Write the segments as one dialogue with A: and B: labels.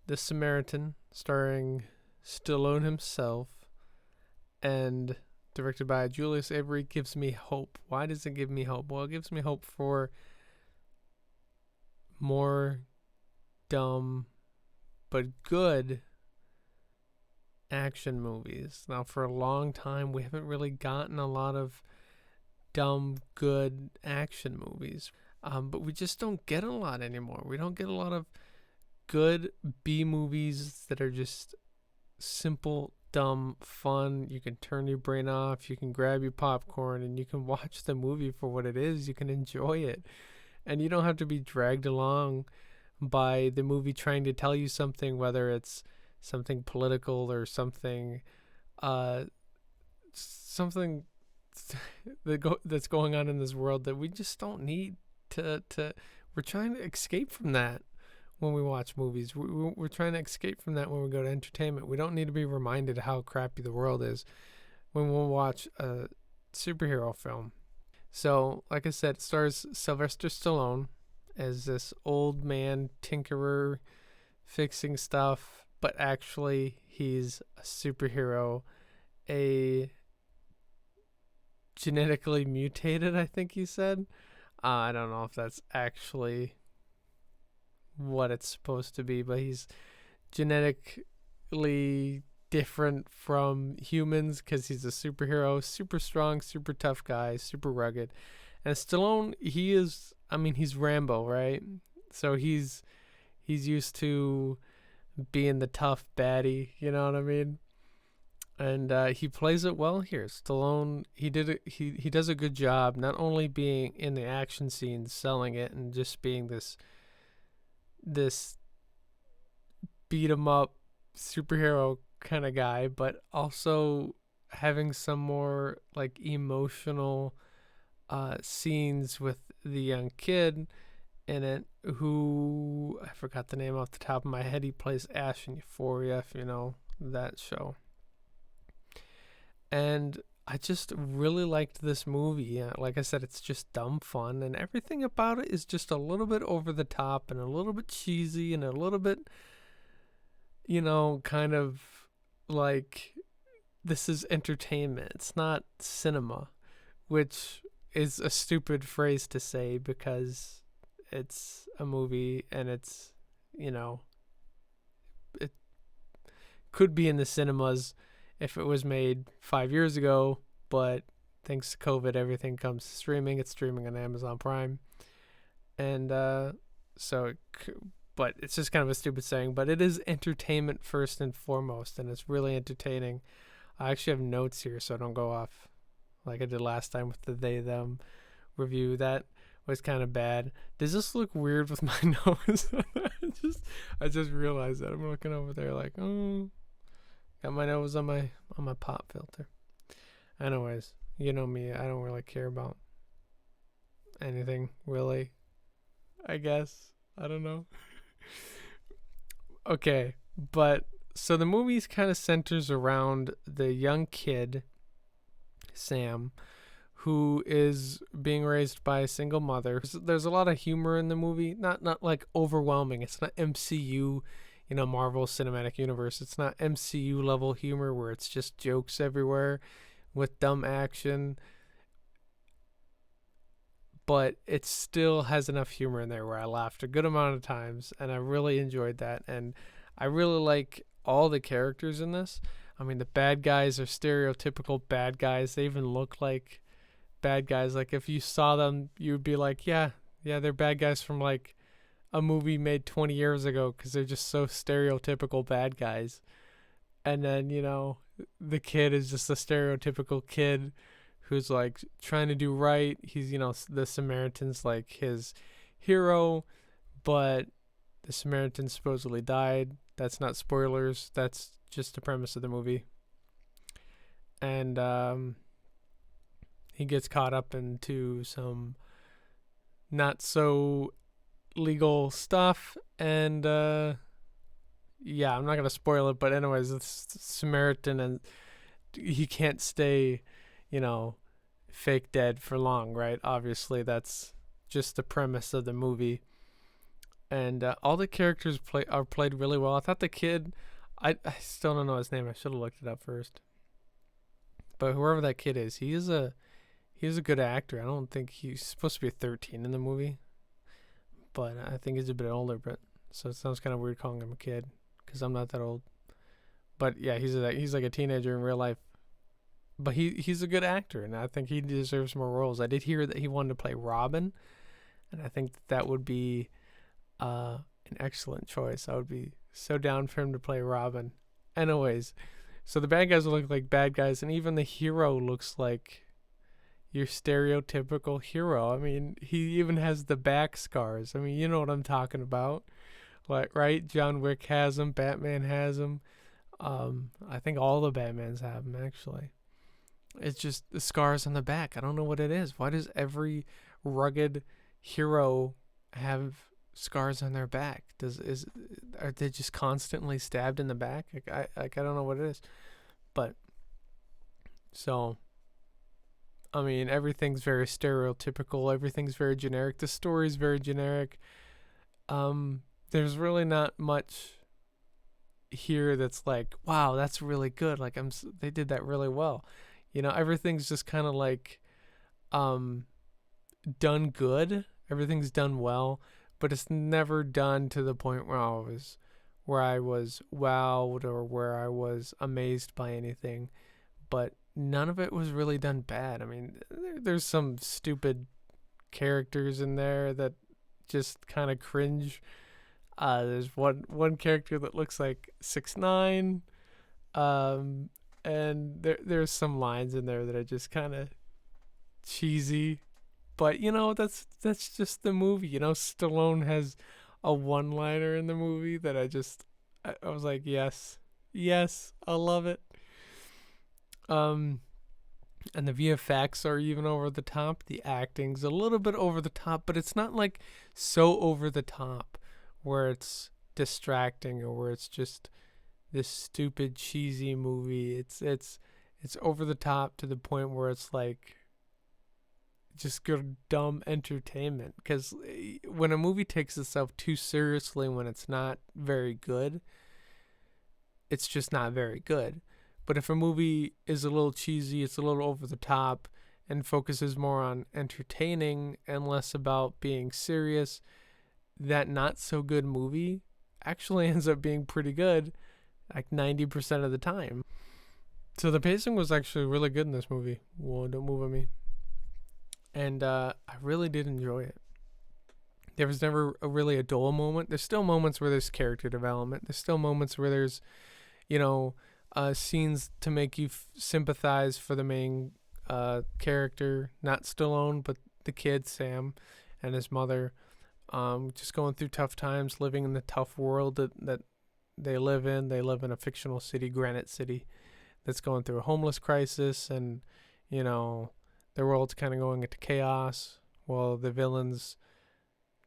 A: The Samaritan, starring Stallone himself, and directed by Julius Avery, gives me hope. Why does it give me hope? Well, it gives me hope for more dumb but good action movies. Now, for a long time, we haven't really gotten a lot of dumb, good action movies. But we just don't get a lot anymore. We don't get a lot of good B movies that are just simple, dumb, fun. You can turn your brain off, you can grab your popcorn, and you can watch the movie for what it is. You can enjoy it. And you don't have to be dragged along by the movie trying to tell you something, whether it's something political or something uh something that's going on in this world that we just don't need to we're trying to escape from that when we watch movies. We're trying to escape from that when we go to entertainment. We don't need to be reminded how crappy the world is when we watch a superhero film. So, like I said, it stars Sylvester Stallone as this old man tinkerer fixing stuff, but actually he's a superhero, a genetically mutated, I think he said. I don't know if that's actually what it's supposed to be, but he's genetically different from humans because he's a superhero, super strong, super tough guy, super rugged. And Stallone, he's Rambo, right? So he's used to being the tough baddie, you know what I mean? And he plays it well here. Stallone, he does a good job, not only being in the action scenes, selling it, and just being this beat 'em up superhero kind of guy, but also having some more like emotional scenes with the young kid in it, who I forgot the name off the top of my head. He plays Ash in Euphoria, if you know that show. And I just really liked this movie. Yeah, like I said, it's just dumb fun, and everything about it is just a little bit over the top and a little bit cheesy and a little bit, kind of like this is entertainment. It's not cinema, which is a stupid phrase to say because it's a movie and it could be in the cinemas if it was made 5 years ago, but thanks to COVID, everything comes to streaming. It's streaming on Amazon Prime, and but it's just kind of a stupid saying. But it is entertainment first and foremost, and it's really entertaining. I actually have notes here, so I don't go off like I did last time with the they them review. That was kind of bad. Does this look weird with my nose? I just realized that. I'm looking over there like, oh. Got my nose on my pop filter. Anyways, you know me, I don't really care about anything really. I guess. I don't know. Okay, but so the movie kind of centers around the young kid, Sam, who is being raised by a single mother. There's a lot of humor in the movie, not like overwhelming. It's not MCU, Marvel Cinematic Universe. It's not MCU level humor where it's just jokes everywhere with dumb action. But it still has enough humor in there where I laughed a good amount of times, and I really enjoyed that. And I really like all the characters in this. I mean, the bad guys are stereotypical bad guys. They even look like bad guys. Like, if you saw them, you would be like, yeah, they're bad guys from, like, a movie made 20 years ago because they're just so stereotypical bad guys. And then, the kid is just a stereotypical kid who's like trying to do right. He's, the Samaritan's like his hero, but the Samaritan supposedly died. That's not spoilers. That's just the premise of the movie. And he gets caught up into some not so legal stuff, and I'm not gonna spoil it, but anyways, it's Samaritan, and he can't stay fake dead for long, right? Obviously, that's just the premise of the movie. and all the characters are played really well. I thought the kid, I still don't know his name. I should have looked it up first. But whoever that kid is, he's a good actor. I don't think he's supposed to be 13 in the movie, but I think he's a bit older. But so it sounds kind of weird calling him a kid because I'm not that old. But yeah, he's like a teenager in real life. But he's a good actor, and I think he deserves more roles. I did hear that he wanted to play Robin, and I think that would be an excellent choice. I would be so down for him to play Robin. Anyways, so the bad guys look like bad guys, and even the hero looks like your stereotypical hero. I mean, he even has the back scars. I mean, you know what I'm talking about. Like, right? John Wick has them. Batman has them. I think all the Batmans have them, actually. It's just the scars on the back. I don't know what it is. Why does every rugged hero have scars on their back? Are they just constantly stabbed in the back? I don't know what it is. But so I mean, everything's very stereotypical. Everything's very generic. The story's very generic. There's really not much here that's like, wow, that's really good. Like they did that really well. Everything's just kind of like done good. Everything's done well, but it's never done to the point where I was wowed or where I was amazed by anything. But none of it was really done bad. I mean, there's some stupid characters in there that just kind of cringe. There's one character that looks like 6ix9ine, and there's some lines in there that are just kind of cheesy. But that's just the movie. Stallone has a one-liner in the movie that I was like, yes, I love it. And the VFX are even over the top. The acting's a little bit over the top, but it's not like so over the top where it's distracting or where it's just this stupid cheesy movie. It's over the top to the point where it's like just good dumb entertainment. Because when a movie takes itself too seriously, when it's not very good, it's just not very good. But if a movie is a little cheesy, it's a little over the top, and focuses more on entertaining and less about being serious, that not so good movie actually ends up being pretty good, like 90% of the time. So the pacing was actually really good in this movie. Whoa, don't move on me. And I really did enjoy it. There was never really a dull moment. There's still moments where there's character development. There's still moments where there's, scenes to make you sympathize for the main character, not Stallone, but the kid, Sam, and his mother, just going through tough times, living in the tough world that they live in. They live in a fictional city, Granite City, that's going through a homeless crisis, and, their world's kind of going into chaos while the villain's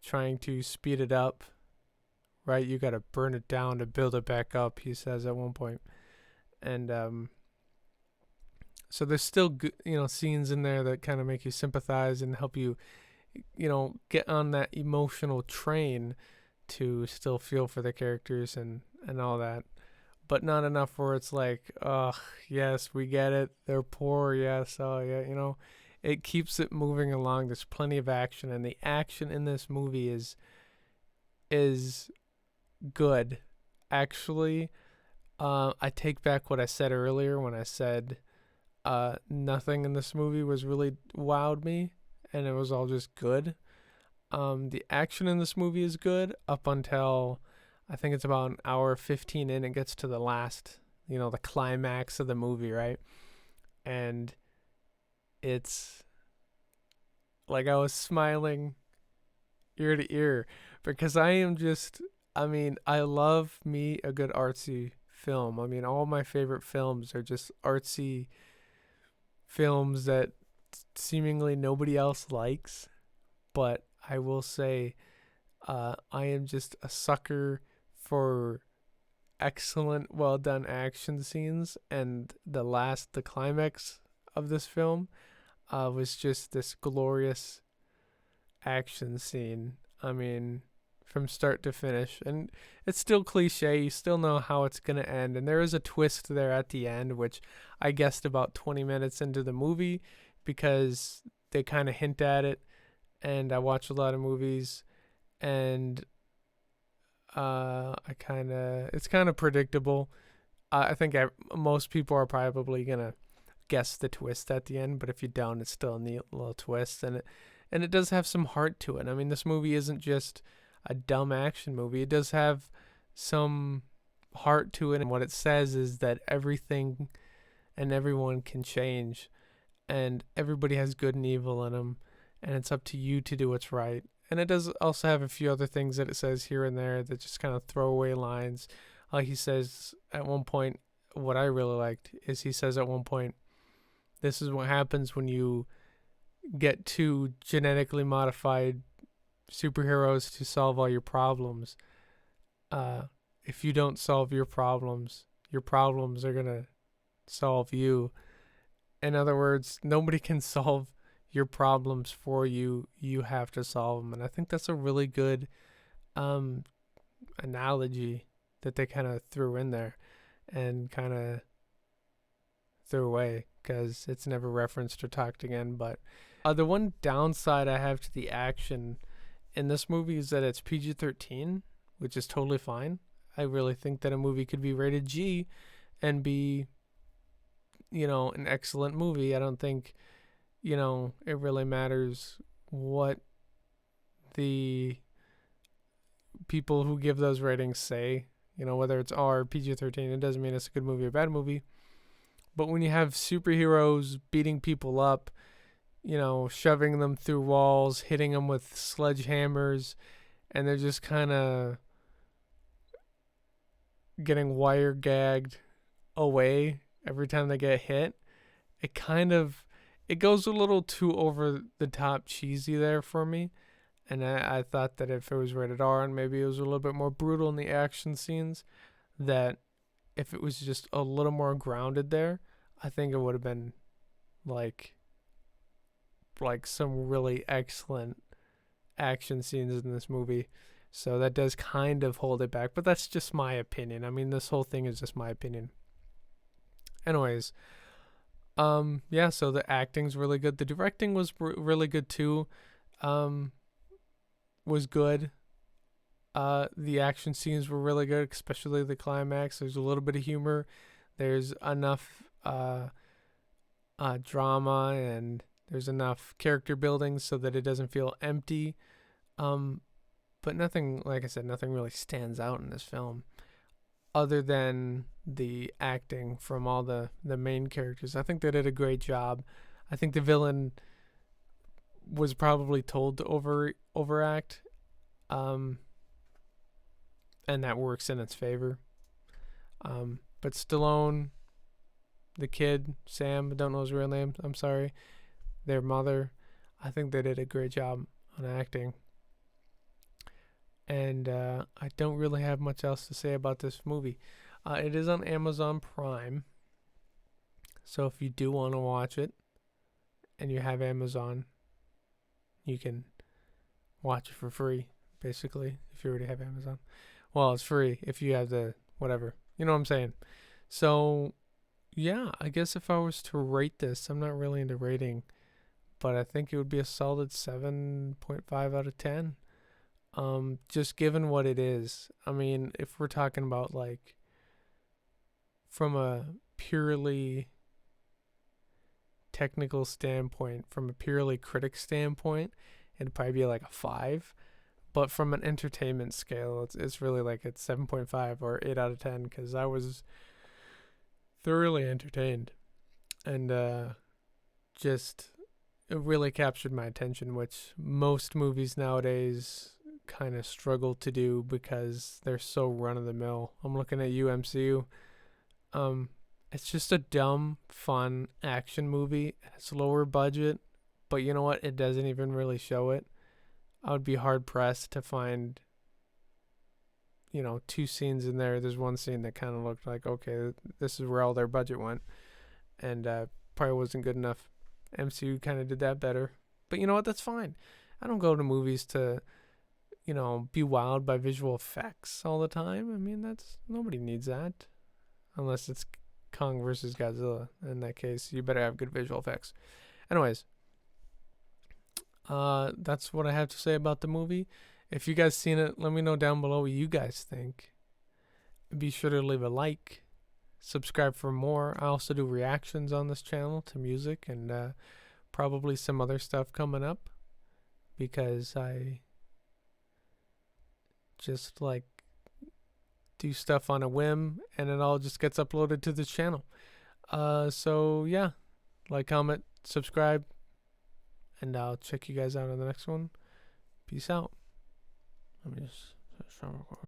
A: trying to speed it up, right? You got to burn it down to build it back up, he says at one point. And so there's still good, scenes in there that kind of make you sympathize and help you, get on that emotional train to still feel for the characters and all that. But not enough where it's like, oh, yes, we get it. They're poor, yes, oh, yeah, It keeps it moving along. There's plenty of action, and the action in this movie is good. Actually, I take back what I said earlier when I said nothing in this movie was really wowed me, and it was all just good. The action in this movie is good up until I think it's about an hour 15 in. It gets to the last, the climax of the movie, right? And it's like I was smiling ear to ear because I love me a good artsy film. I mean, all my favorite films are just artsy films that seemingly nobody else likes. But I will say, I am just a sucker for excellent, well done action scenes, and the climax of this film was just this glorious action scene. I mean, from start to finish. And it's still cliche. You still know how it's going to end. And there is a twist there at the end, which I guessed about 20 minutes into the movie because they kind of hint at it. And I watch a lot of movies, and it's kind of predictable. I think most people are probably going to guess the twist at the end, but if you don't, it's still a neat little twist. And it does have some heart to it. I mean, this movie isn't just a dumb action movie. It does have some heart to it, and what it says is that everything and everyone can change, and everybody has good and evil in them, and it's up to you to do what's right. And it does also have a few other things that it says here and there that just kind of throwaway lines. He says at one point, what I really liked is he says at one point, this is what happens when you get two genetically modified superheroes to solve all your problems. If you don't solve your problems are going to solve you. In other words, nobody can solve your problems for you. You have to solve them. And I think that's a really good analogy that they kind of threw in there and kind of threw away because it's never referenced or talked again. But the one downside I have to the action in this movie is that it's PG-13, which is totally fine. I really think that a movie could be rated G and be, an excellent movie. I don't think, it really matters what the people who give those ratings say, whether it's R or PG-13. It doesn't mean it's a good movie or bad movie. But when you have superheroes beating people up, shoving them through walls, hitting them with sledgehammers, and they're just kind of getting wire gagged away every time they get hit, it goes a little too over the top cheesy there for me. And I thought that if it was rated R and maybe it was a little bit more brutal in the action scenes, that if it was just a little more grounded there, I think it would have been like some really excellent action scenes in this movie. So that does kind of hold it back, but that's just my opinion. I mean, this whole thing is just my opinion. Anyways, yeah, so the acting's really good. The directing was really good too. Was good. The action scenes were really good, especially the climax. There's a little bit of humor. There's enough drama, and there's enough character building so that it doesn't feel empty. But nothing, like I said, nothing really stands out in this film other than the acting from all the main characters. I think they did a great job. I think the villain was probably told to overact, and that works in its favor. But Stallone, the kid, Sam, I don't know his real name, I'm sorry, their mother, I think they did a great job on acting. And I don't really have much else to say about this movie. It is on Amazon Prime. So if you do want to watch it and you have Amazon, you can watch it for free, basically, if you already have Amazon. Well, it's free if you have the whatever. You know what I'm saying? So, yeah, I guess if I was to rate this, I'm not really into rating, but I think it would be a solid 7.5 out of 10. Just given what it is. I mean, if we're talking about like from a purely technical standpoint, from a purely critic standpoint, it'd probably be like a 5. But from an entertainment scale, it's really like a 7.5 or 8 out of 10 because I was thoroughly entertained, and just it really captured my attention, which most movies nowadays kind of struggle to do because they're so run-of-the-mill. I'm looking at UMCU. It's just a dumb, fun action movie. It's lower budget, but you know what? It doesn't even really show it. I would be hard-pressed to find, 2 scenes in there. There's one scene that kind of looked like, okay, this is where all their budget went, and probably wasn't good enough. MCU kind of did that better. But you know what? That's fine. I don't go to movies to be wowed by visual effects all the time. I mean, nobody needs that unless it's Kong versus Godzilla. In that case, you better have good visual effects. Anyways, that's what I have to say about the movie. If you guys seen it, let me know down below what you guys think. Be sure to leave a like, subscribe for more. I also do reactions on this channel to music and probably some other stuff coming up because I just like do stuff on a whim and it all just gets uploaded to the channel. So yeah, like, comment, subscribe, and I'll check you guys out on the next one. Peace out. Let me just start recording.